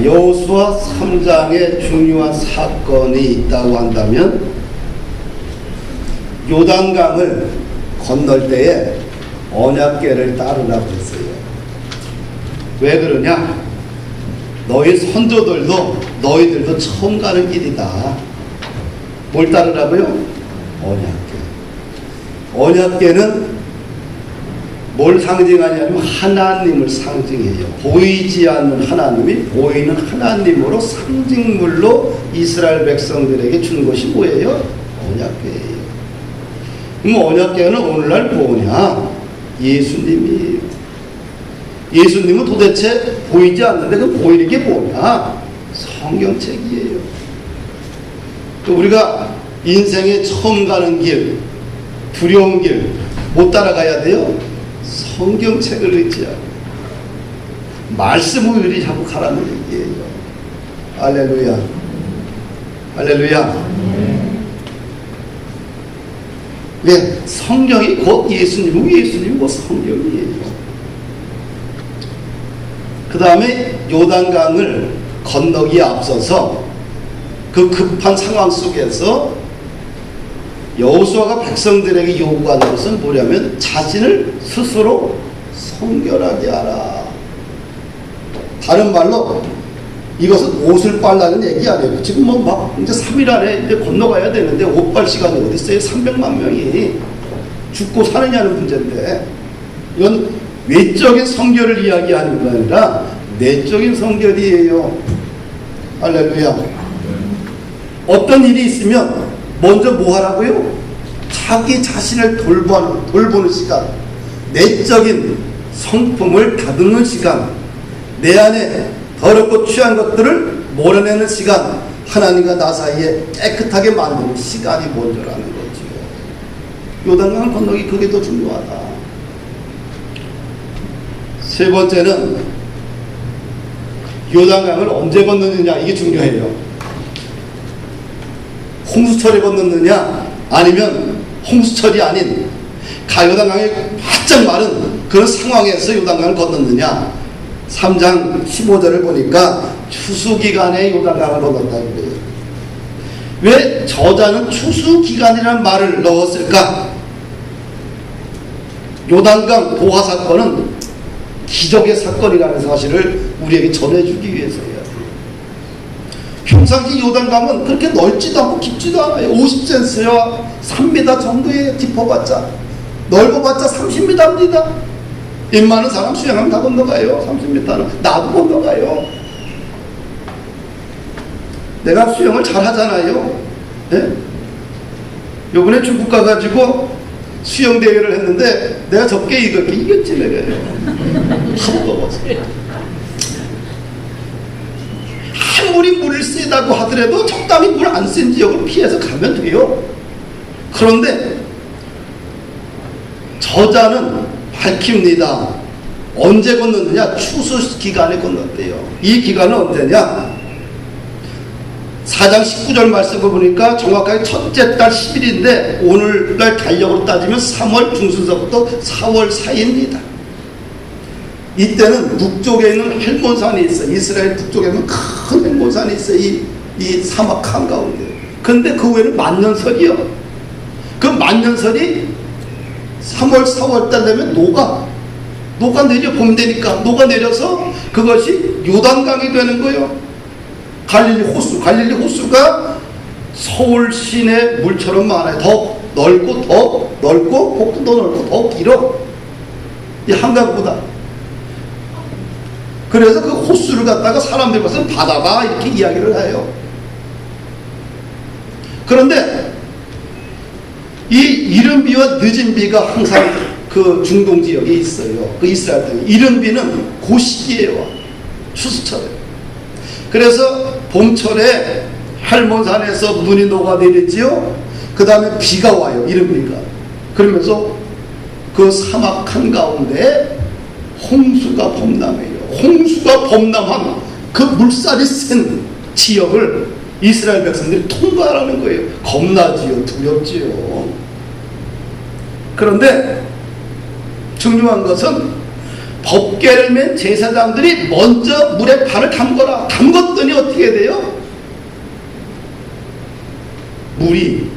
여호수아 3장에 중요한 사건이 있다고 한다면 요단강을 건널 때에 언약궤를 따르라고 했어요. 왜 그러냐? 너희 선조들도 너희들도 처음 가는 길이다. 뭘 따르라고요? 언약궤. 언약궤는 뭘 상징하냐면 하나님을 상징해요. 보이지 않는 하나님이 보이는 하나님으로 상징물로 이스라엘 백성들에게 준 것이 뭐예요? 언약궤예요. 그럼 언약궤는 오늘날 뭐냐? 예수님이에요. 예수님은 도대체 보이지 않는데 그 보이는 게 뭐냐? 성경책이에요. 또 우리가 인생에 처음 가는 길, 두려운 길 못 따라가야 돼요? 성경책을 의지하고 말씀을 의지하고 가라는 얘기예요. 할렐루야. 할렐루야. 왜? 성경이 곧 예수님이고 예수님이 곧 성경이에요. 그 다음에 요단강을 건너기에 앞서서 그 급한 상황 속에서 여호수아가 백성들에게 요구하는 것은 뭐냐면 자신을 스스로 성결하게 하라. 다른 말로 이것은 옷을 빨라는 얘기 아니에요. 지금 뭐 막 이제 3일 안에 이제 건너가야 되는데 옷 빨 시간이 어디 있어요? 300만 명이 죽고 사느냐는 문제인데, 이건 외적인 성결을 이야기하는 게 아니라 내적인 성결이에요. 할렐루야. 어떤 일이 있으면 먼저 뭐 하라고요? 자기 자신을 돌보는 시간, 내적인 성품을 다듬는 시간, 내 안에 더럽고 취한 것들을 몰아내는 시간, 하나님과 나 사이에 깨끗하게 만드는 시간이 먼저라는 거죠. 요단강 건너기 그게 더 중요하다. 세 번째는 요단강을 언제 건너느냐, 이게 중요해요. 홍수철에 건넜느냐 아니면 홍수철이 아닌 요단강이 바짝 마른 그런 상황에서 요단강을 건넜느냐. 3장 15절을 보니까 추수기간에 요단강을 건넜다는 거예요. 왜 저자는 추수기간이라는 말을 넣었을까? 요단강 도하 사건은 기적의 사건이라는 사실을 우리에게 전해주기 위해서예요. 평상시 요단강은 그렇게 넓지도 않고 깊지도 않아요. 50cm와 3m 정도에 깊어봤자, 넓어봤자 30m입니다. 입 많은 사람 수영하면 다 건너가요. 30m는 나도 건너가요. 내가 수영을 잘 하잖아요. 네? 요번에 중국 가가지고 수영대회를 했는데 내가 적게 이겼지 내가요. 하도 넘었어요. 아무리 물이 세다고 하더라도 적당히 물 안 센 지역을 피해서 가면 돼요. 그런데 저자는 밝힙니다. 언제 건넜느냐? 추수 기간에 건넜대요. 이 기간은 언제냐? 4장 19절 말씀을 보니까 정확하게 첫째 달 10일인데 오늘날 달력으로 따지면 3월 중순서부터 4월 사이입니다. 이때는 북쪽에 있는 헬몬산이 있어요. 이스라엘 북쪽에 있는 큰 헬몬산이 있어요. 이 사막 한가운데. 근데 그 외에는 만년설이요. 그 만년설이 3월, 4월 달 되면 녹아내려, 봄 되니까 녹아내려서 그것이 요단강이 되는 거예요. 갈릴리 호수가 서울 시내 물처럼 많아요. 더 넓고 폭도 더 넓고 더 길어. 이 한강보다. 그래서 그 호수를 갖다가 사람들이 봐서 바다다 이렇게 이야기를 해요. 그런데 이 이른 비와 늦은 비가 항상 그 중동 지역에 있어요. 그 이스라엘 땅에. 이른 비는 그 시기예요. 추수철에. 그래서 봄철에 헬몬산에서 눈이 녹아내리지요. 그 다음에 비가 와요. 이른 비가. 그러면서 그 사막 한가운데 홍수가 범람해요. 홍수가 범람한 그 물살이 센 지역을 이스라엘 백성들이 통과하라는 거예요. 겁나지요. 두렵지요. 그런데 중요한 것은 법궤를 맨 제사장들이 먼저 물에 발을 담거라. 담궜더니 어떻게 돼요? 물이,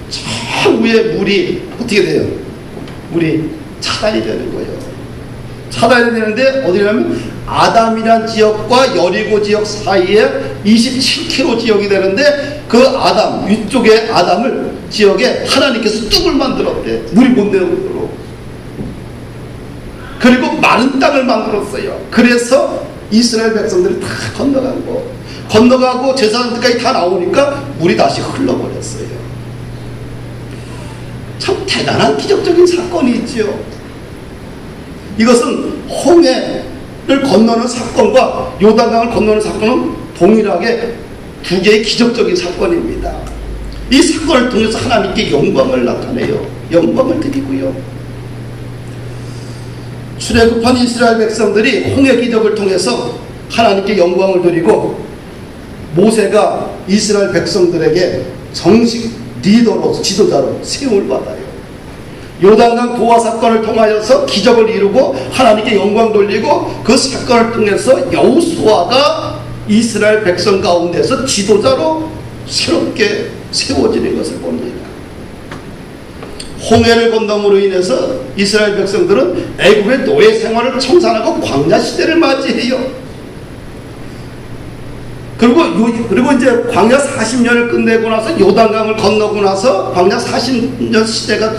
저 위에 물이 어떻게 돼요? 물이 차단이 되는 거예요. 차단이 되는데 어디냐면 아담이란 지역과 여리고 지역 사이에 27km 지역이 되는데 그 아담, 위쪽에 아담을 지역에 하나님께서 뚝을 만들었대. 물이 못 내려오도록. 그리고 마른 땅을 만들었어요. 그래서 이스라엘 백성들이 다 건너가고 제사장들까지 다 나오니까 물이 다시 흘러버렸어요. 참 대단한 기적적인 사건이 있지요. 이것은 홍해를 건너는 사건과 요단강을 건너는 사건은 동일하게 두 개의 기적적인 사건입니다. 이 사건을 통해서 하나님께 영광을 나타내요. 영광을 드리고요. 출애굽한 이스라엘 백성들이 홍해 기적을 통해서 하나님께 영광을 드리고 모세가 이스라엘 백성들에게 정식 리더로 지도자로 세움을 받아요. 요단강 도하 사건을 통하여서 기적을 이루고 하나님께 영광 돌리고 그 사건을 통해서 여호수아가 이스라엘 백성 가운데서 지도자로 새롭게 세워지는 것을 봅니다. 홍해를 건너므로 인해서 이스라엘 백성들은 애굽의 노예 생활을 청산하고 광야 시대를 맞이해요. 그리고 이제 광야 40년을 끝내고 나서 요단강을 건너고 나서 광야 40년 시대가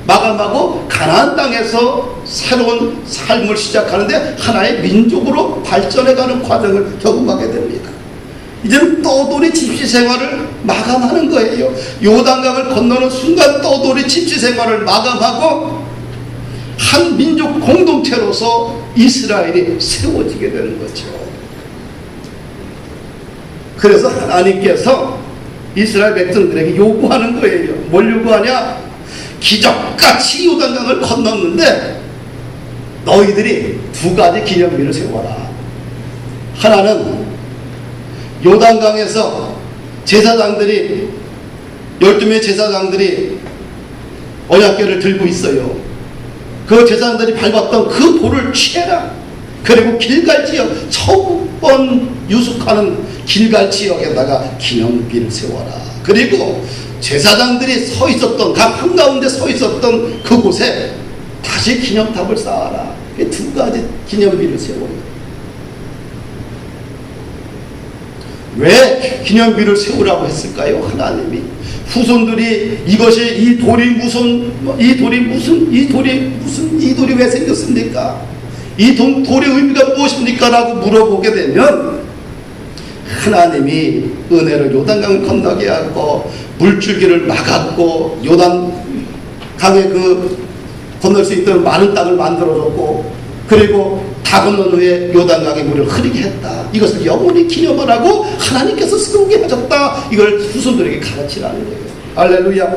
마감하고 가나안 땅에서 새로운 삶을 시작하는데 하나의 민족으로 발전해가는 과정을 경험하게 됩니다. 이제는 떠돌이 집시 생활을 마감하는 거예요. 요단강을 건너는 순간 떠돌이 집시 생활을 마감하고 한 민족 공동체로서 이스라엘이 세워지게 되는 거죠. 그래서 하나님께서 이스라엘 백성들에게 요구하는 거예요. 뭘 요구하냐? 기적같이 요단강을 건넜는데 너희들이 두 가지 기념비를 세워라. 하나는 요단강에서 제사장들이 12명의 제사장들이 언약궤를 들고 있어요. 그 제사장들이 밟았던 그 돌을 취해라. 그리고 길갈 지역, 처음 유숙하는 길갈 지역에다가 기념비를 세워라. 그리고 제사장들이 서 있었던 강 한가운데 서 있었던 그곳에 다시 기념탑을 쌓아라. 두 가지 기념비를 세워요. 왜 기념비를 세우라고 했을까요? 하나님이 후손들이 이것이 이 돌이 왜 생겼습니까? 이 돌의 의미가 무엇입니까? 라고 물어보게 되면 하나님이 은혜로 요단강을 건너게 하고 물줄기를 막았고 요단강에 건널 수 있도록 많은 땅을 만들어줬고 그리고 다 건넌 후에 요단강의 물을 흐르게 했다. 이것을 영원히 기념하라고 하나님께서 세우게 하셨다. 이걸 후손들에게 가르치라는 거예요. 할렐루야.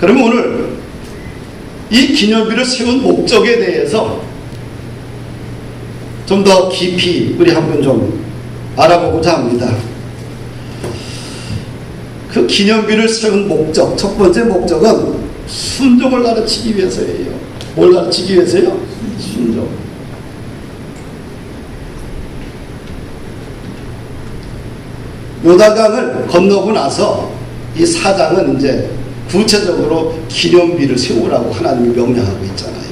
그러면 오늘 이 기념비를 세운 목적에 대해서 좀 더 깊이 우리 한번 좀 알아보고자 합니다. 그 기념비를 세운 목적, 첫 번째 목적은 순종을 가르치기 위해서예요. 뭘 가르치기 위해서요? 순종. 요단강을 건너고 나서 이 사장은 이제 구체적으로 기념비를 세우라고 하나님이 명령하고 있잖아요.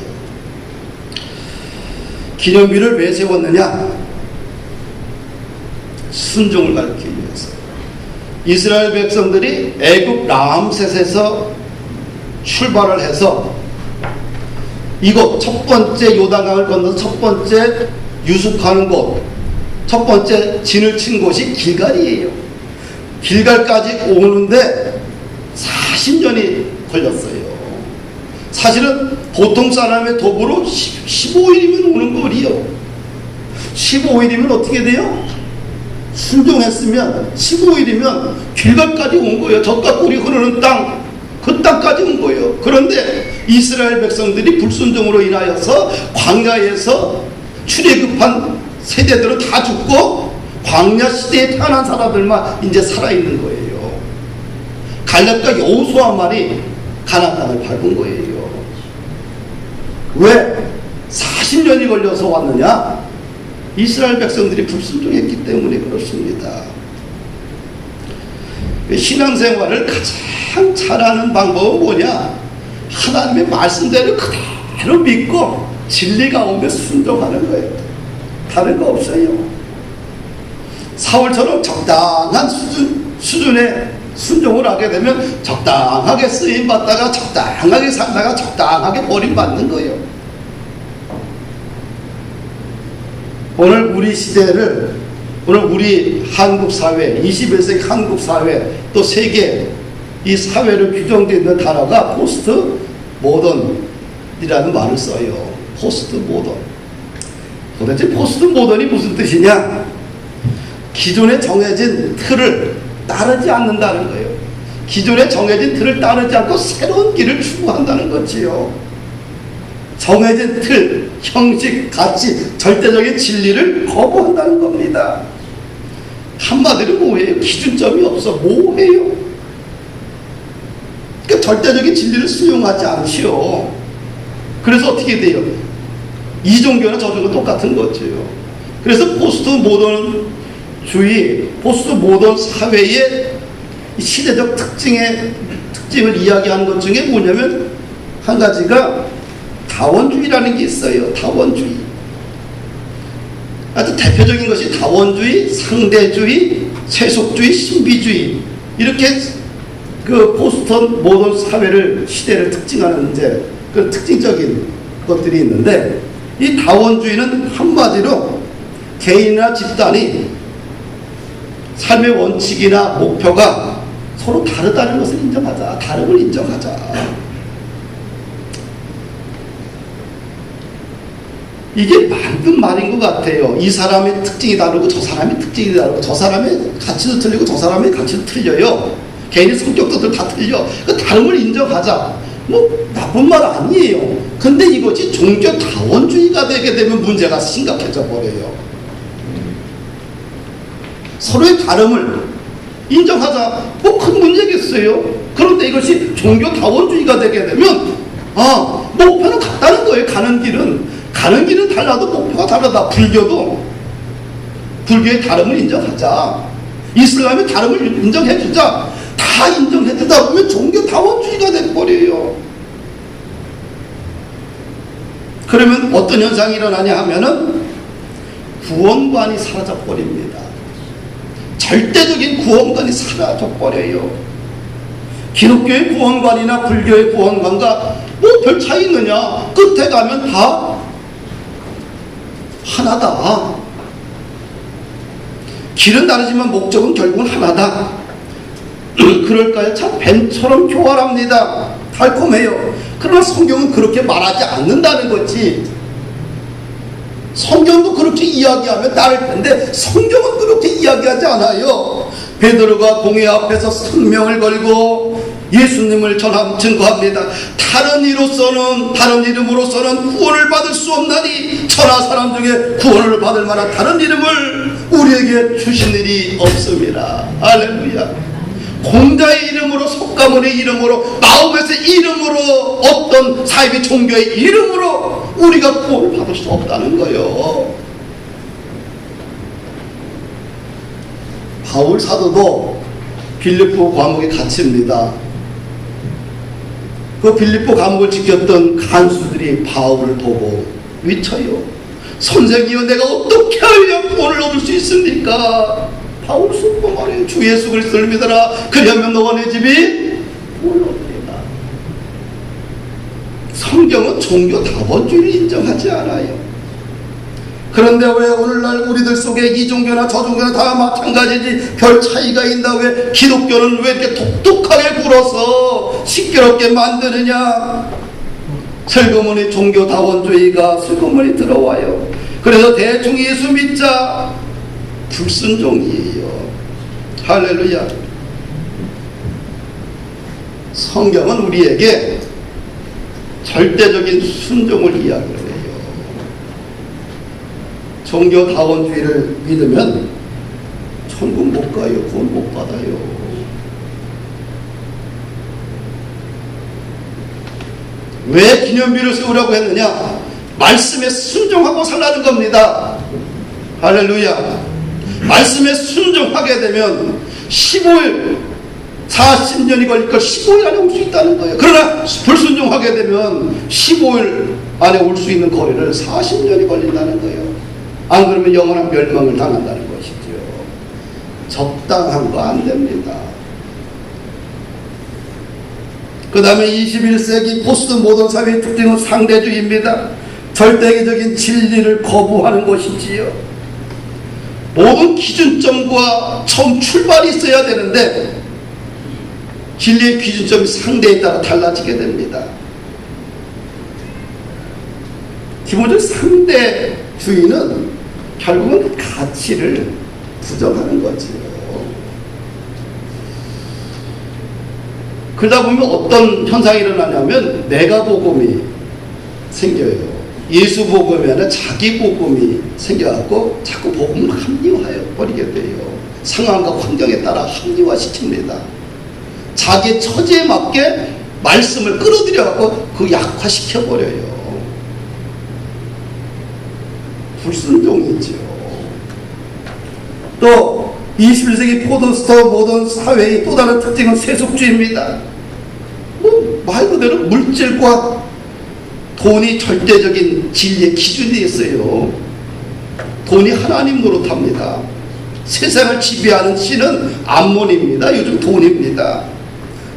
기념비를 왜 세웠느냐? 순종을 가르치기 위해서. 이스라엘 백성들이 애굽 라암셋에서 출발을 해서 이곳 첫 번째 요단강을 건너서 첫 번째 유숙하는 곳, 첫 번째 진을 친 곳이 길갈이에요. 길갈까지 오는데 40년이 걸렸어요. 사실은 보통 사람의 도보로 15일이면 오는 거리요. 15일이면 어떻게 돼요? 순종했으면 15일이면 길갈까지 온 거예요. 젖과 꿀이 흐르는 땅, 그 땅까지 온 거예요. 그런데 이스라엘 백성들이 불순종으로 인하여서 광야에서 출애굽한 세대들은 다 죽고 광야 시대에 태어난 사람들만 이제 살아있는 거예요. 갈렙과 여호수아만이 가나안 땅을 밟은 거예요. 왜? 40년이 걸려서 왔느냐? 이스라엘 백성들이 불순종했기 때문에 그렇습니다. 신앙생활을 가장 잘하는 방법은 뭐냐? 하나님의 말씀대로 그대로 믿고 진리 가운데 순종하는 거예요. 다른 거 없어요. 사울처럼 적당한 수준의 순종을 하게 되면 적당하게 쓰임받다가 적당하게 살다가 적당하게 버림받는 거예요. 오늘 우리 시대를, 오늘 우리 한국 사회, 21세기 한국 사회, 또 세계 이 사회를 규정되어 있는 단어가 포스트 모던이라는 말을 써요. 포스트 모던. 도대체 포스트 모던이 무슨 뜻이냐? 기존에 정해진 틀을 따르지 않는다는 거예요. 기존에 정해진 틀을 따르지 않고 새로운 길을 추구한다는 거지요. 정해진 틀, 형식, 가치, 절대적인 진리를 거부한다는 겁니다. 한마디로 뭐예요? 기준점이 없어. 뭐예요? 그러니까 절대적인 진리를 수용하지 않지요. 그래서 어떻게 돼요? 이 종교나 저 종교 똑같은 거죠. 그래서 포스트 모던주의, 포스트 모던 사회의 시대적 특징을 이야기하는 것 중에 뭐냐면 한 가지가 다원주의라는 게 있어요. 다원주의. 아주 대표적인 것이 다원주의, 상대주의, 세속주의, 신비주의. 이렇게 그 포스트 모던 사회를, 시대를 특징하는 이제 그 특징적인 것들이 있는데, 이 다원주의는 한마디로 개인이나 집단이 삶의 원칙이나 목표가 서로 다르다는 것을 인정하자. 다름을 인정하자. 이게 맞는 말인 것 같아요. 이 사람의 특징이 다르고 저 사람의 특징이 다르고 저 사람의 가치도 틀리고 저 사람의 가치도 틀려요. 개인의 성격도 다 틀려. 그 다름을 인정하자. 뭐 나쁜 말 아니에요. 근데 이것이 종교 다원주의가 되게 되면 문제가 심각해져 버려요. 서로의 다름을 인정하자. 뭐 큰 문제겠어요. 그런데 이것이 종교 다원주의가 되게 되면 목표는 같다는 거예요. 가는 길은 달라도 목표가 다르다. 불교의 다름을 인정하자. 이슬람의 다름을 인정해주자. 다 인정해주다 보면 종교 다원주의가 돼버려요. 그러면 어떤 현상이 일어나냐 하면은 구원관이 사라져버립니다. 절대적인 구원관이 사라져버려요. 기독교의 구원관이나 불교의 구원관과 뭐 별 차이 있느냐? 끝에 가면 다 하나다. 길은 다르지만 목적은 결국은 하나다. 그럴까요? 참 뱀처럼 교활합니다. 달콤해요. 그러나 성경은 그렇게 말하지 않는다는 거지. 성경도 그렇게 이야기하면 따를 텐데 성경은 그렇게 이야기하지 않아요. 베드로가 공회 앞에서 생명을 걸고 예수님을 증거합니다. 다른 이름으로서는 구원을 받을 수 없나니 천하 사람 중에 구원을 받을 만한 다른 이름을 우리에게 주신 일이 없습니다. 할렐루야. 공자의 이름으로, 석가모니의 이름으로, 마음에서의 이름으로, 어떤 사이비 종교의 이름으로 우리가 구원을 받을 수 없다는 거예요. 바울 사도도 빌립보 감옥에 갇힙니다. 그 빌립보 감옥을 지켰던 간수들이 바울을 보고 외쳐요. 선생이여, 내가 어떻게 하여 구원을 얻을 수 있습니까? 바울 суд고 말해요. 주 예수 그리스도를 믿어라. 그리하면 너와 내 집이 구원을 얻으리라. 성경은 종교 다원주의를 인정하지 않아요. 그런데 왜 오늘날 우리들 속에 이 종교나 저 종교나 다 마찬가지지 별 차이가 있나? 왜 기독교는 왜 이렇게 독특하게 굴어서 시끄럽게 만드느냐? 슬그머니 종교 다원주의가 슬그머니 들어와요. 그래서 대충 예수 믿자. 불순종이에요. 할렐루야. 성경은 우리에게 절대적인 순종을 이야기를 해요. 종교 다원주의를 믿으면 천국 못 가요. 구원 못 받아요. 왜 기념비를 세우라고 했느냐? 말씀에 순종하고 살라는 겁니다. 할렐루야. 말씀에 순종하게 되면 15일 40년이 걸릴 걸 15일 안에 올 수 있다는 거예요. 그러나 불순종하게 되면 15일 안에 올 수 있는 거리를 40년이 걸린다는 거예요. 안 그러면 영원한 멸망을 당한다는 것이죠. 적당한 거 안 됩니다. 그 다음에 21세기 포스트 모던 사회의 특징은 상대주의입니다. 절대적인 진리를 거부하는 것이지요. 모든 기준점과 처음 출발이 있어야 되는데 진리의 기준점이 상대에 따라 달라지게 됩니다. 기본적으로 상대주의는 결국은 가치를 부정하는 거지요. 그러다 보면 어떤 현상이 일어나냐면 내가복음이 생겨요. 예수 복음이 아니라 자기 복음이 생겨갖고 자꾸 복음을 합리화해 버리게 돼요. 상황과 환경에 따라 합리화시킵니다. 자기 처지에 맞게 말씀을 끌어들여갖고 그 약화시켜버려요. 불순종이죠. 또 21세기 포스트 모던 사회의 또 다른 특징은 세속주의입니다. 말 그대로 물질과 돈이 절대적인 진리의 기준이 있어요. 돈이 하나님 노릇합니다. 세상을 지배하는 신은 암몬입니다. 요즘 돈입니다.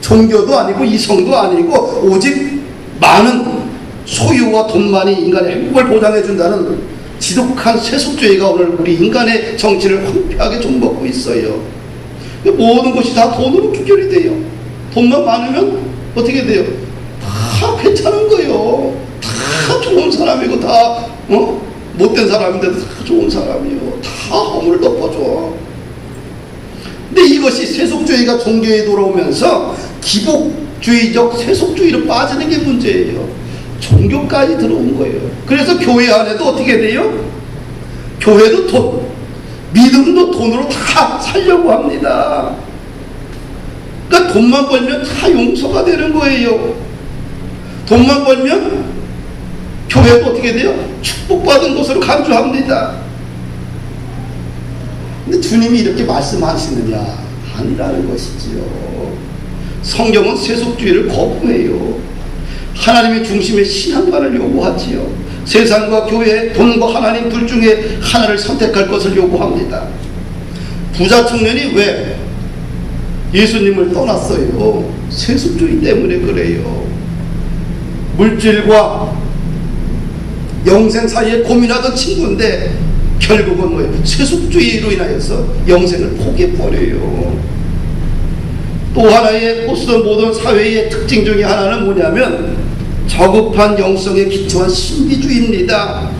종교도 아니고 이성도 아니고 오직 많은 소유와 돈만이 인간의 행복을 보장해 준다는 지독한 세속주의가 오늘 우리 인간의 정치를 황폐하게 좀 먹고 있어요. 모든 것이 다 돈으로 귀결이 돼요. 돈만 많으면 어떻게 돼요? 다 괜찮은 거예요. 다 좋은 사람이고 다 못된 사람인데도 다 좋은 사람이요. 다 허물을 덮어줘. 근데 이것이 세속주의가 종교에 돌아오면서 기복주의적 세속주의로 빠지는 게 문제예요. 종교까지 들어온 거예요. 그래서 교회 안에도 어떻게 돼요? 교회도 돈, 믿음도 돈으로 다 살려고 합니다. 그러니까 돈만 벌면 다 용서가 되는 거예요. 돈만 벌면 교회도 어떻게 돼요? 축복받은 것으로 간주합니다. 근데 주님이 이렇게 말씀하시느냐? 아니라는 것이지요. 성경은 세속주의를 거부해요. 하나님의 중심의 신앙관을 요구하지요. 세상과 교회, 돈과 하나님 둘 중에 하나를 선택할 것을 요구합니다. 부자 청년이 왜 예수님을 떠났어요? 세속주의 때문에 그래요. 물질과 영생 사이에 고민하던 친구인데 결국은 뭐예요? 세속주의로 인하여서 영생을 포기해버려요. 또 하나의 포스트 모던 사회의 특징 중에 하나는 뭐냐면 저급한 영성에 기초한 신비주의입니다.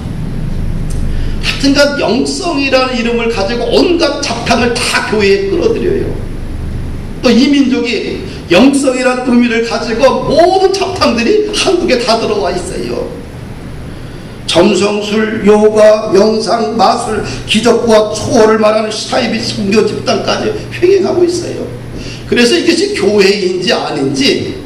하여튼간 영성이라는 이름을 가지고 온갖 잡탕을 다 교회에 끌어들여요. 또 이 민족이 영성이라는 의미를 가지고 모든 잡탕들이 한국에 다 들어와 있어요. 점성술, 요가, 명상, 마술, 기적과 초월을 말하는 사이비 선교 집단까지 횡행하고 있어요. 그래서 이것이 교회인지 아닌지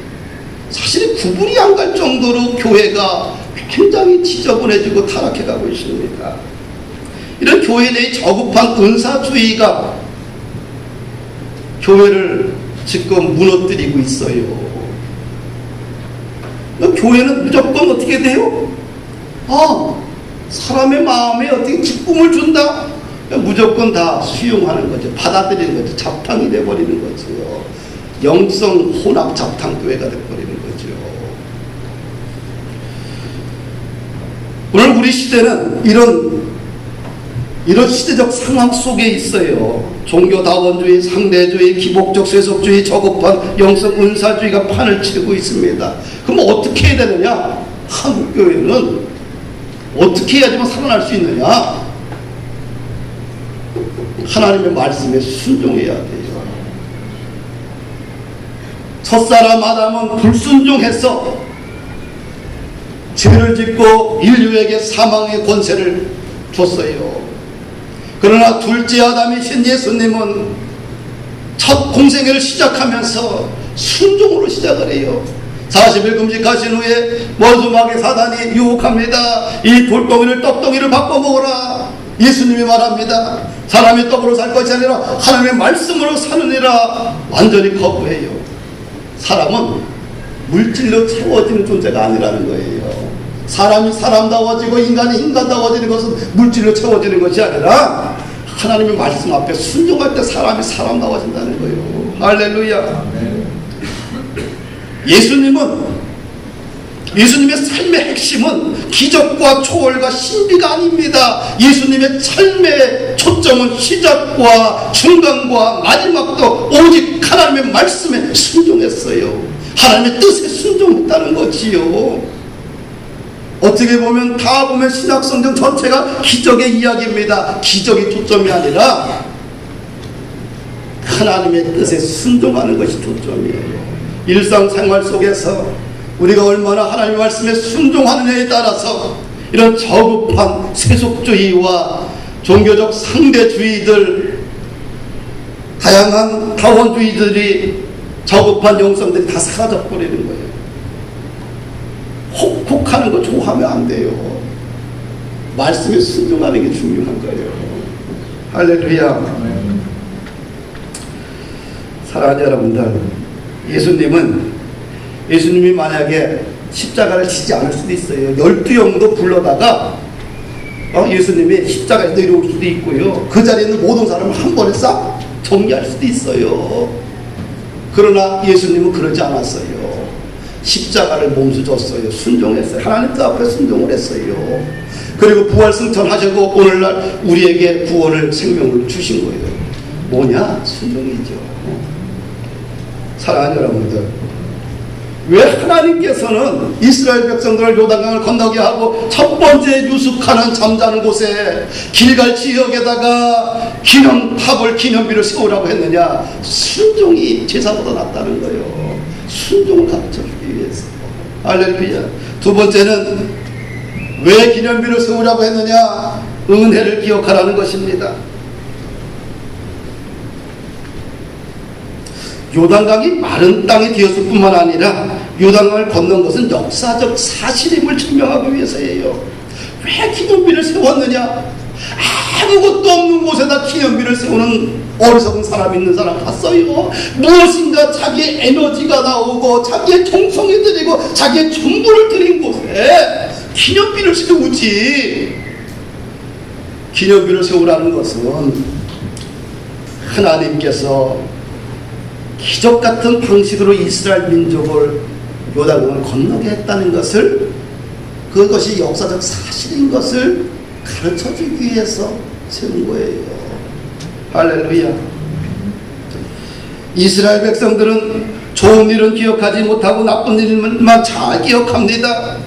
사실 구분이 안 갈 정도로 교회가 굉장히 지저분해지고 타락해가고 있습니다. 이런 교회 내의 저급한 은사주의가 교회를 지금 무너뜨리고 있어요. 교회는 무조건 어떻게 돼요? 사람의 마음에 어떻게 기쁨을 준다? 무조건 다 수용하는 거죠. 받아들이는 거죠. 잡탕이 돼버리는 거죠. 영성 혼합 잡탕 교회가 돼버리는 거죠. 오늘 우리 시대는 이런 시대적 상황 속에 있어요. 종교다원주의, 상대주의, 기복적 세속주의, 저급한 영성 은사주의가 판을 치고 있습니다. 그럼 어떻게 해야 되느냐? 한국교회는 어떻게 해야지만 살아날 수 있느냐? 하나님의 말씀에 순종해야 돼요. 첫사람 아담은 불순종해서 죄를 짓고 인류에게 사망의 권세를 줬어요. 그러나 둘째 아담이신 예수님은 첫 공생애를 시작하면서 순종으로 시작을 해요. 40일 금식하신 후에 원수마귀 사단이 유혹합니다. 이 돌덩이를 떡덩이를 바꿔 먹어라. 예수님이 말합니다. 사람이 떡으로 살 것이 아니라 하나님의 말씀으로 사느니라. 완전히 거부해요. 사람은 물질로 채워지는 존재가 아니라는 거예요. 사람이 사람다워지고 인간이 인간다워지는 것은 물질로 채워지는 것이 아니라 하나님의 말씀 앞에 순종할 때 사람이 사람다워진다는 거예요. 할렐루야. 예수님의 삶의 핵심은 기적과 초월과 신비가 아닙니다. 예수님의 삶의 초점은 시작과 중간과 마지막도 오직 하나님의 말씀에 순종했어요. 하나님의 뜻에 순종했다는 거지요. 어떻게 보면 다 보면 신약성경 전체가 기적의 이야기입니다. 기적이 초점이 아니라 하나님의 뜻에 순종하는 것이 초점이에요. 일상생활 속에서 우리가 얼마나 하나님의 말씀에 순종하느냐에 따라서 이런 저급한 세속주의와 종교적 상대주의들, 다양한 다원주의들이 저급한 영성들이 다 사라져버리는 거예요. 혹혹하는 거 좋아하면 안 돼요. 말씀에 순종하는 게 중요한 거예요. 할렐루야. 사랑하는 여러분들, 예수님이 만약에 십자가를 지지 않을 수도 있어요. 12영도 불러다가 예수님이 십자가에 내려올 수도 있고요. 그 자리에 있는 모든 사람을 한 번에 싹 정리할 수도 있어요. 그러나 예수님은 그러지 않았어요. 십자가를 몸소 졌어요. 순종했어요. 하나님 뜻 앞에 순종을 했어요. 그리고 부활 승천하시고 오늘날 우리에게 구원을 생명을 주신 거예요. 뭐냐? 순종이죠. 사랑하는 여러분들, 왜 하나님께서는 이스라엘 백성들을 요단강을 건너게 하고 첫 번째 유숙하는 잠자는 곳에 길갈 지역에다가 기념비를 세우라고 했느냐? 순종이 제사보다 낫다는 거예요. 순종을 가르쳐주기 위해서. 할렐루야. 두 번째는 왜 기념비를 세우라고 했느냐? 은혜를 기억하라는 것입니다. 요단강이 마른 땅이 되었을 뿐만 아니라 요단강을 건넌 것은 역사적 사실임을 증명하기 위해서예요. 왜 기념비를 세웠느냐? 아무것도 없는 곳에다 기념비를 세우는 어리석은 사람 있는 사람 봤어요. 무엇인가 자기의 에너지가 나오고 자기의 정성이 들이고 자기의 전부를 들인 곳에 기념비를 세우지. 기념비를 세우라는 것은 하나님께서 기적 같은 방식으로 이스라엘 민족을 요단강을 건너게 했다는 것을, 그것이 역사적 사실인 것을 가르쳐주기 위해서 세운 거예요. 할렐루야. 이스라엘 백성들은 좋은 일은 기억하지 못하고 나쁜 일만 잘 기억합니다.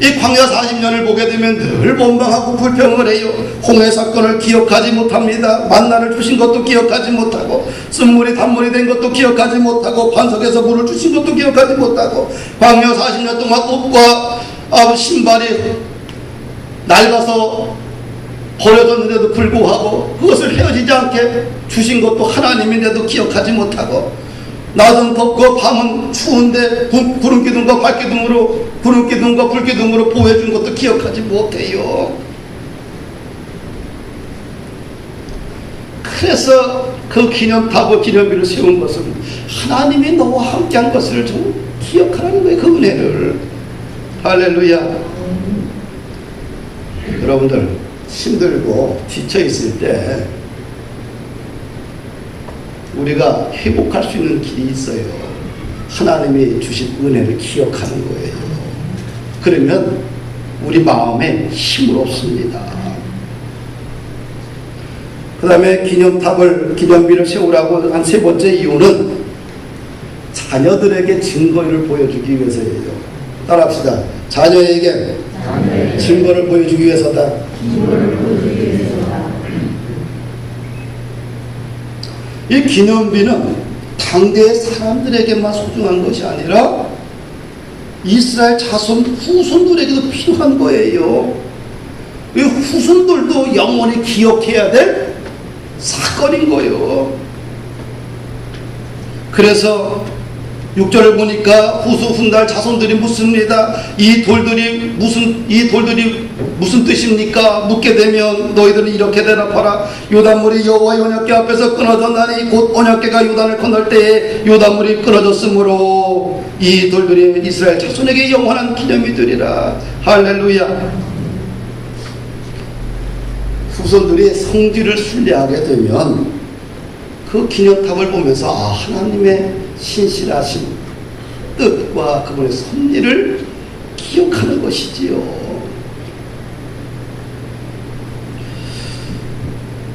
이 광야 40년을 보게 되면 늘 원망하고 불평을 해요. 홍해 사건을 기억하지 못합니다. 만나를 주신 것도 기억하지 못하고, 쓴물이 단물이 된 것도 기억하지 못하고, 반석에서 물을 주신 것도 기억하지 못하고, 광야 40년 동안 옷과 신발이 낡아서 버려졌는데도 불구하고 그것을 헤어지지 않게 주신 것도 하나님인데도 기억하지 못하고, 낮은 덥고 밤은 추운데 구름기둥과 구름기둥과 불기둥으로 보호해준 것도 기억하지 못해요. 그래서 그 기념비를 세운 것은 하나님이 너와 함께한 것을 좀 기억하라는 거예요. 그 은혜를. 할렐루야. 여러분들, 힘들고 지쳐있을 때 우리가 회복할 수 있는 길이 있어요. 하나님이 주신 은혜를 기억하는 거예요. 그러면 우리 마음에 힘을 얻습니다. 그 다음에 기념비를 세우라고 한 세 번째 이유는 자녀들에게 증거를 보여주기 위해서예요. 따라합시다. 자녀에게 증거를 보여주기 위해서다. 이 기념비는 당대의 사람들에게만 소중한 것이 아니라 이스라엘 자손 후손들에게도 필요한 거예요. 이 후손들도 영원히 기억해야 될 사건인 거예요. 그래서 6절을 보니까 후수 훗날 자손들이 묻습니다. 이 돌들이 무슨 뜻입니까? 묻게 되면 너희들은 이렇게 대답하라. 요단물이 여호와의 언약궤 앞에서 끊어졌나니 곧 언약궤가 요단을 건널 때에 요단물이 끊어졌으므로 이 돌들이 이스라엘 자손에게 영원한 기념이 되리라. 할렐루야. 후손들이 성지를 순례하게 되면 그 기념탑을 보면서 하나님의 신실하신 뜻과 그분의 섭리를 기억하는 것이지요.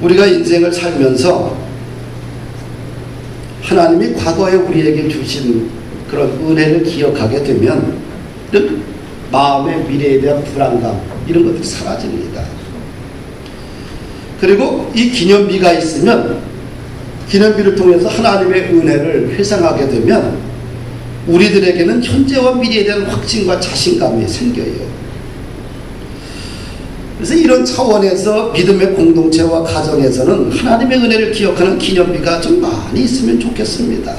우리가 인생을 살면서 하나님이 과거에 우리에게 주신 그런 은혜를 기억하게 되면 마음의 미래에 대한 불안감 이런 것들이 사라집니다. 그리고 이 기념비가 있으면 기념비를 통해서 하나님의 은혜를 회상하게 되면 우리들에게는 현재와 미래에 대한 확신과 자신감이 생겨요. 그래서 이런 차원에서 믿음의 공동체와 가정에서는 하나님의 은혜를 기억하는 기념비가 좀 많이 있으면 좋겠습니다.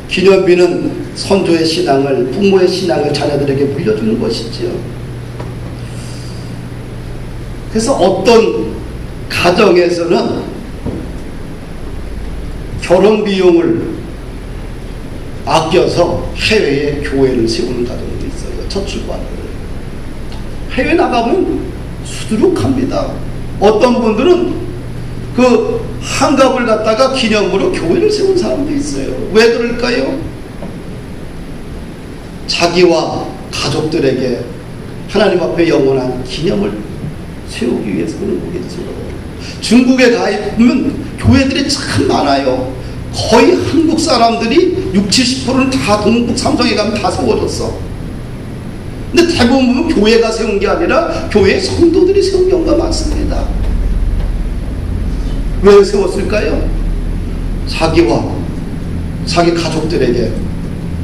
기념비는 선조의 신앙을, 부모의 신앙을 자녀들에게 물려주는 것이지요. 그래서 어떤 가정에서는 결혼 비용을 아껴서 해외에 교회를 세우는 가정도 있어요. 저출반을. 해외 나가면 수두룩합니다. 어떤 분들은 그 한갑을 갖다가 기념으로 교회를 세운 사람도 있어요. 왜 그럴까요? 자기와 가족들에게 하나님 앞에 영원한 기념을 세우기 위해서 그런 거겠죠. 중국에 가면 교회들이 참 많아요. 거의 한국 사람들이 60~70%는 다 동북 삼성에 가면 다 세워졌어. 근데 대부분 보면 교회가 세운 게 아니라 교회 성도들이 세운 경우가 많습니다. 왜 세웠을까요? 자기와 자기 가족들에게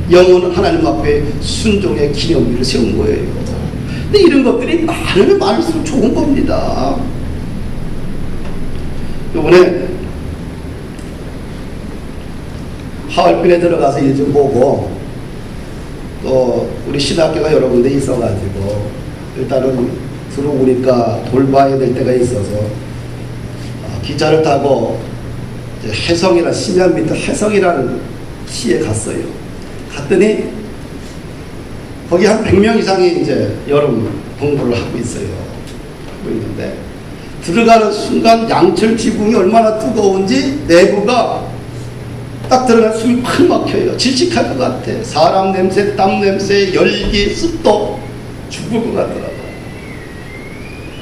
영원한 하나님 앞에 순종의 기념비를 세운 거예요. 근데 이런 것들이 많으면 많을수록 좋은 겁니다. 이번에 하얼빈에 들어가서 일 좀 보고 또 우리 신학교가 여러 군데 있어가지고 일단은 들어오니까 돌봐야 될 때가 있어서 기차를 타고 해성이라 심양 밑에 해성이라는 시에 갔어요. 갔더니 거기 한 100명 이상이 이제 여름 공부를 하고 있어요. 하고 있는데 들어가는 순간 양철 지붕이 얼마나 뜨거운지 내부가 딱 들어가면 숨이 팍 막혀요. 질식할 것 같아. 사람 냄새, 땀 냄새, 열기, 습도 죽을 것 같더라고요.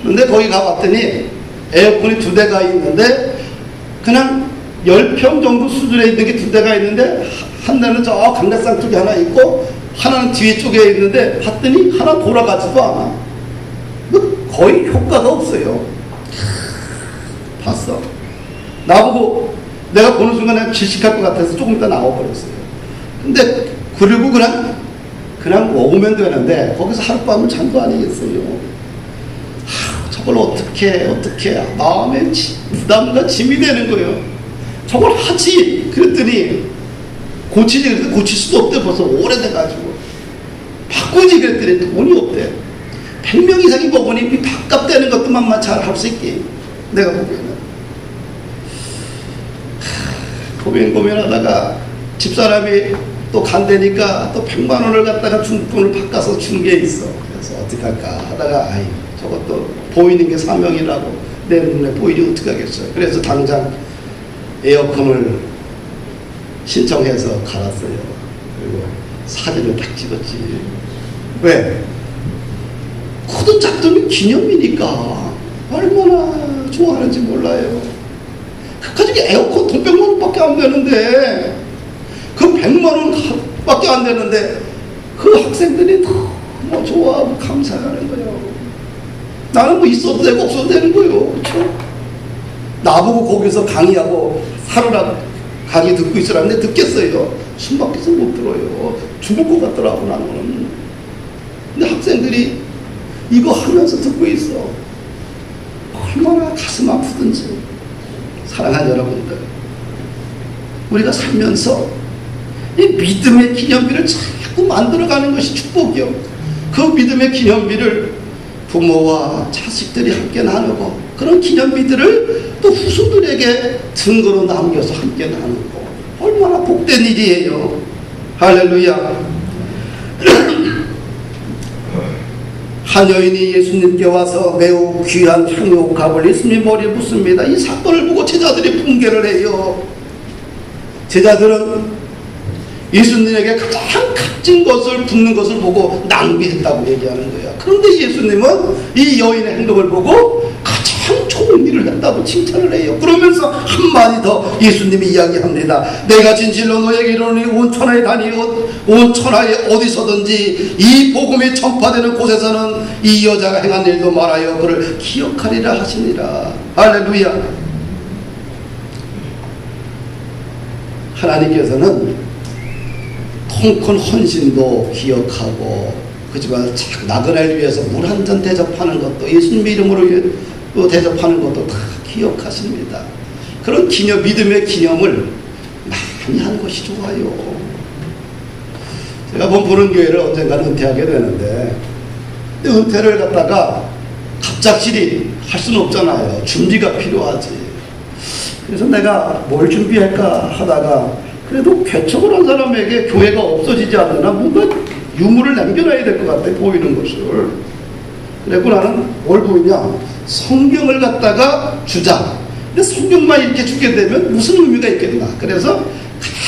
그런데 거기 가봤더니 에어컨이 2대가 있는데 그냥 10평 정도 수준에 있는 게 2대가 있는데 한 대는 저 강대상 쪽에 하나 있고 하나는 뒤에 쪽에 있는데 봤더니 하나 돌아가지도 않아. 거의 효과가 없어요. 봤어. 나보고 내가 보는 순간에 질식할 것 같아서 조금 이따 나와버렸어요. 근데 그리고 그냥 먹으면 되는데 거기서 하룻밤은 잔도 아니겠어요. 저걸 어떻게 마음에 부담과 짐이 되는 거예요. 저걸 하지 그랬더니 고치지 그랬더니 고칠 수도 없대. 벌써 오래돼가지고 바꾸지 그랬더니 돈이 없대. 100명 이상이 먹으니 밥값 되는 것들만 잘 할 수 있게 내가 보기에는 고민하다가 집사람이 또 간다니까 또 100만 원을 갖다가 중국돈을 바꿔서 준 게 있어. 그래서 어떻게 할까 하다가 저것도 보이는 게 사명이라고 내 눈에 보이니 어떻게 하겠어요. 그래서 당장 에어컨을 신청해서 갈았어요. 그리고 사진을 딱 찍었지. 왜? 코든 작든 기념이니까 얼마나 좋아하는지 몰라요. 가지고 에어컨 돈 100만 원밖에 안 되는데 그 100만 원밖에 안 되는데 그 학생들이 너무 좋아하고 감사하는 거예요. 나는 뭐 있어도 되고 없어도 되는 거예요. 그렇죠? 나보고 거기서 강의하고 하루라도 강의 듣고 있으라는데 듣겠어요. 숨 막혀서 못 들어요. 죽을 것 같더라고 나는. 근데 학생들이 이거 하면서 듣고 있어. 얼마나 가슴 아프든지. 사랑하는 여러분들, 우리가 살면서 이 믿음의 기념비를 자꾸 만들어가는 것이 축복이요. 그 믿음의 기념비를 부모와 자식들이 함께 나누고, 그런 기념비들을 또 후손들에게 증거로 남겨서 함께 나누고, 얼마나 복된 일이에요. 할렐루야. 한 여인이 예수님께 와서 매우 귀한 향유값을 예수님 머리에 붓습니다. 이 사건을 보고 제자들이 분개를 해요. 제자들은 예수님에게 가장 값진 것을 붓는 것을 보고 낭비했다고 얘기하는 거야. 그런데 예수님은 이 여인의 행동을 보고 가장 좋은 일을 했다고 칭찬을 해요. 그러면서 한마디 더 예수님이 이야기합니다. 내가 진실로 너에게 이르노니 온 천하에 다니고 온 천하에 어디서든지 이 복음이 전파되는 곳에서는 이 여자가 행한 일도 말하여 그를 기억하리라 하시니라. 할렐루야. 하나님께서는 통큰 헌신도 기억하고, 그지만 나그네를 위해서 물 한 잔 대접하는 것도, 예수님 이름으로 대접하는 것도 다 기억하십니다. 그런 기념, 믿음의 기념을 많이 하는 것이 좋아요. 제가 보는 교회를 언젠가는 은퇴하게 되는데, 은퇴를 갖다가 갑작스레 할 수는 없잖아요. 준비가 필요하지. 그래서 내가 뭘 준비할까 하다가, 그래도 개척을 한 사람에게 교회가 없어지지 않으나 뭔가 유물을 남겨놔야 될 것 같아, 보이는 것을. 그래서 나는 뭘 보이냐, 성경을 갖다가 주자. 근데 성경만 이렇게 주게 되면 무슨 의미가 있겠나. 그래서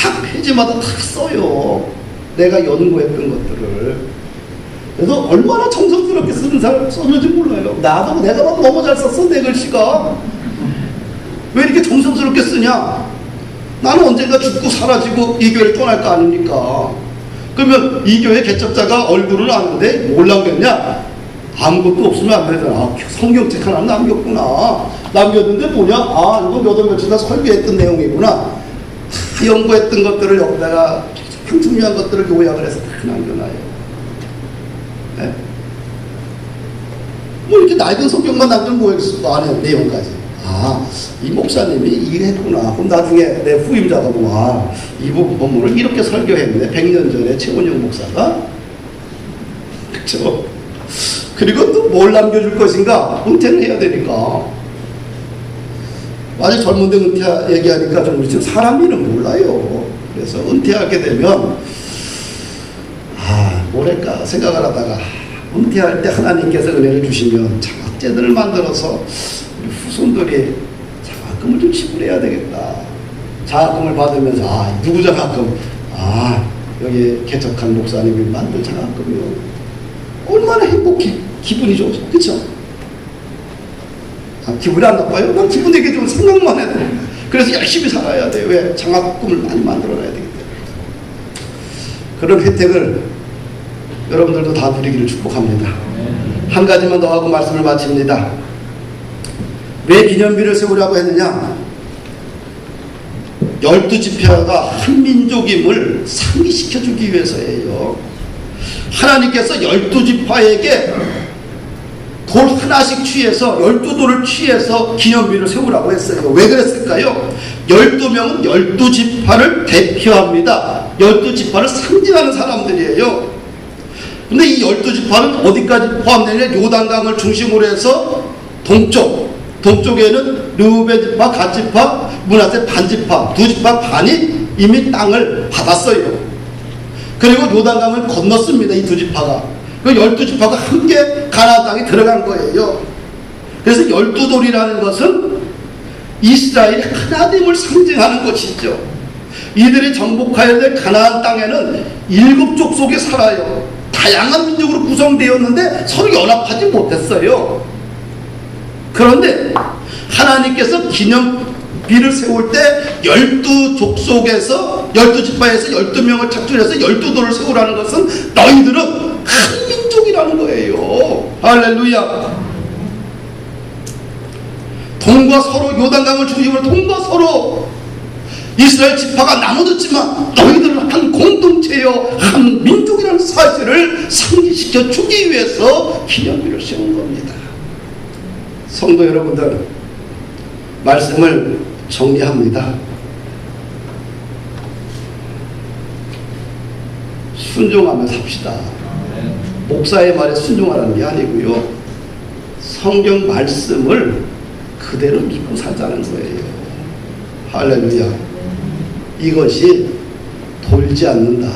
각 페이지마다 다 써요, 내가 연구했던 것들을. 그래서 얼마나 정성스럽게 쓰는 사람 썼는지 몰라요. 나도 내가 막 너무 잘 썼어, 내 글씨가. 왜 이렇게 정성스럽게 쓰냐. 나는 언젠가 죽고 사라지고 이 교회를 떠날 거 아닙니까? 그러면 이 교회 개척자가 얼굴을 아는데 뭘 남겼냐? 아무것도 없으면 안 되잖아. 아, 성경책 하나 남겼구나. 남겼는데 뭐냐? 아, 이거 몇 월 며칠 다 설교했던 내용이구나. 다 연구했던 것들을 여기다가 참 중요한 것들을 요약을 해서 다 남겨놔요. 네? 뭐 이렇게 낡은 성경만 남기면 뭐겠어? 안에 내용까지. 아, 이 목사님이 이랬구나. 그럼 나중에 내 후임자가 보면, 아, 이 본문을 이렇게 설교했네. 100년 전에 최원영 목사가. 그렇죠? 그리고 또 뭘 남겨줄 것인가? 은퇴를 해야 되니까. 아직 젊은데 은퇴 얘기하니까 좀 그렇죠. 사람 일은 몰라요. 그래서 은퇴하게 되면, 아, 뭐랄까 생각을 하다가, 은퇴할 때 하나님께서 은혜를 주시면 장학제들을 만들어서 후손들이 장학금을 좀 지불해야 되겠다. 장학금을 받으면서, 아, 누구 장학금? 아, 여기 개척한 목사님이 만든 장학금이요. 얼마나 기분이 좋죠. 그쵸? 아, 기분이 안 나빠요? 난 기분 되게 좀 생각만 해도. 그래서 열심히 살아야 돼요. 왜? 장학금을 많이 만들어놔야 되기 때문에. 그런 혜택을 여러분들도 다 누리기를 축복합니다. 한 가지만 더 하고 말씀을 마칩니다. 왜 기념비를 세우라고 했느냐? 12지파가 한 민족임을 상기시켜주기 위해서예요. 하나님께서 12지파에게 돌 하나씩 취해서 12돌을 취해서 기념비를 세우라고 했어요. 왜 그랬을까요? 12명은 12지파를 대표합니다. 12지파를 상징하는 사람들이에요. 근데 이 12지파는 어디까지 포함되냐? 요단강을 중심으로 해서 동쪽에는 르우벤 지파, 갓 지파, 므낫세 반 지파, 두 지파 반이 이미 땅을 받았어요. 그리고 요단강을 건넜습니다. 이 두 지파가. 그 12지파가 함께 가나안 땅에 들어간 거예요. 그래서 12돌이라는 것은 이스라엘의 하나님을 상징하는 것이죠. 이들이 정복해야 될 가나안 땅에는 7족속이 살아요. 다양한 민족으로 구성되었는데 서로 연합하지 못했어요. 그런데 하나님께서 기념비를 세울 때 12족속에서 12지파에서 12명을 착출해서 12돌을 세우라는 것은 너희들은 한 민족이라는 거예요. 할렐루야. 동과 서로, 요단강을 중심으로 동과 서로 이스라엘 지파가 나눠졌지만 너희들은 한 공동체요, 한 민족이라는 사실을 상기시켜 주기 위해서 기념비를 세운 겁니다. 성도 여러분들, 말씀을 정리합니다. 순종하며 삽시다. 목사의 말에 순종하라는 게 아니고요. 성경 말씀을 그대로 믿고 살자는 거예요. 할렐루야. 이것이 돌지 않는다.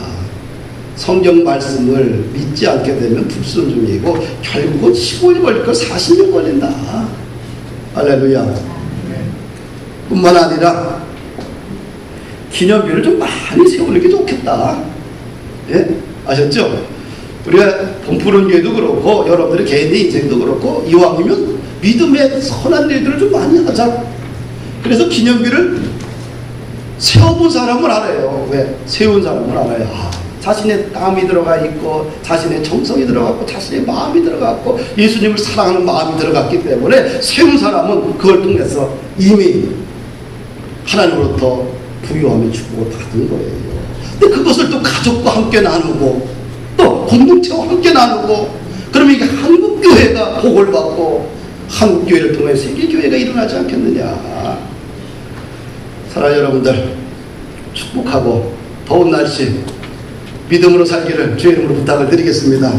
성경 말씀을 믿지 않게 되면 불순종이고 결국은 15일 걸릴 걸 40년 걸린다. 할렐루야. 뿐만 아니라 기념비를 좀 많이 세우는 게 좋겠다. 예? 아셨죠? 우리가 본푸른 교회도 그렇고 여러분들의 개인의 인생도 그렇고 이왕이면 믿음의 선한 일들을 좀 많이 하자. 그래서 기념비를 세워본 사람은 알아요. 왜? 세운 사람은 알아요. 자신의 땀이 들어가 있고 자신의 정성이 들어갔고 자신의 마음이 들어갔고 예수님을 사랑하는 마음이 들어갔기 때문에 세운 사람은 그걸 통해서 이미 하나님으로부터 부유함의 축복을 받은 거예요. 근데 그것을 또 가족과 함께 나누고 또 공동체와 함께 나누고 그러면 이게 한국교회가 복을 받고 한국교회를 통해 세계교회가 일어나지 않겠느냐. 사랑하는 여러분들, 축복하고 더운 날씨 믿음으로 살기를 주의 이름으로 부탁을 드리겠습니다.